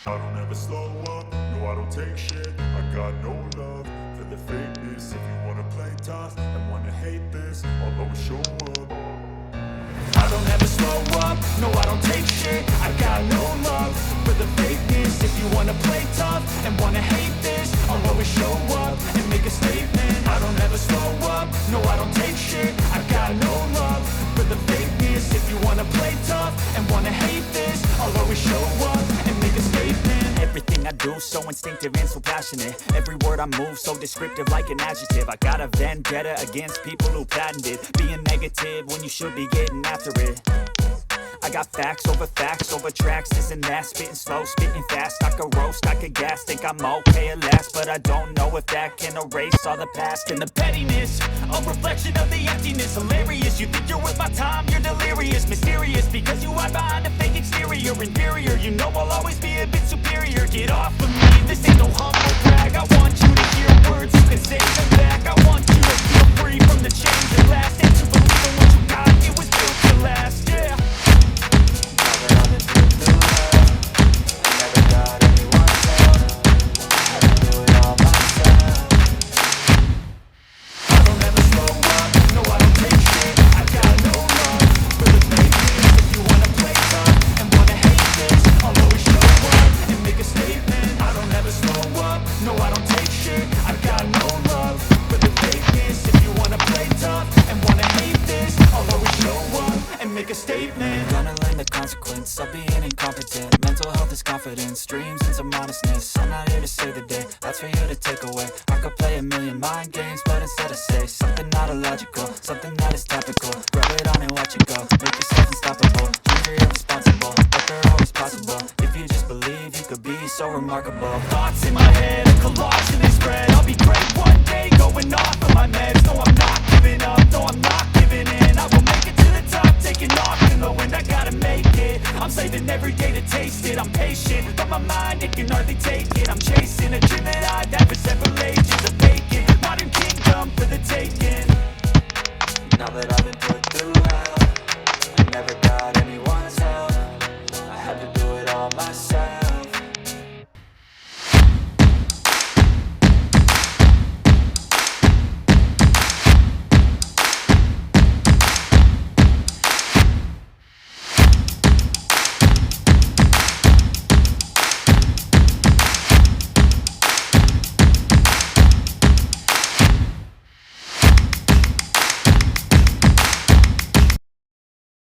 I don't ever slow up, no I don't take shit. I got no love for the fakeness. If you wanna play tough and wanna hate this, I'll always show up. I don't ever slow up, no I don't take shit. I got no love for the fakeness. If you wanna play tough and wanna hate this, I'll always show up and make a statement. I don't ever slow up, no I don't take shit. I got no love for the fakeness. If you wanna play tough and wanna hate this, I'll always show up and make a statement. Everything I do so instinctive and so passionate. Every word I move so descriptive like an adjective. I got a vendetta against people who patented being negative when you should be getting after it. I got facts over tracks, this and that. Spitting slow, spitting fast. I could roast, I could gas. Think I'm okay at last, but I don't know if that can erase all the past. And the pettiness, a reflection of the emptiness. Hilarious, you think you're worth my time, you're delirious. Mysterious, because you hide behind a fake exterior. Inferior, you know I'll always be a bit superior. Get off of me, this ain't no humble brag. I want you to hear words, you can say them back. I want you to feel free from the chains that last, and to believe in what you got, it was built to last, yeah. Make a statement. Gonna learn the consequence of being incompetent. Mental health is confidence, dreams and some honestness. I'm not here to save the day, that's for you to take away. I could play a million mind games, but instead I say something not illogical, something that is topical. Rub it on and watch it go, make yourself unstoppable. Dreams are irresponsible, but they're always possible. If you just believe, you could be so remarkable. Thoughts in my head, a collage in this spread. I'll be great one day, going off of my meds. No, I'm not giving up, no, I'm not giving in. I will make it to the top, taking off in the wind, I gotta make it. I'm saving every day to taste it. I'm patient, but my mind, it can hardly take it. I'm chasing a dream that I've had for several ages. A vacant, modern kingdom for the taking. Now that I've been put through hell, I never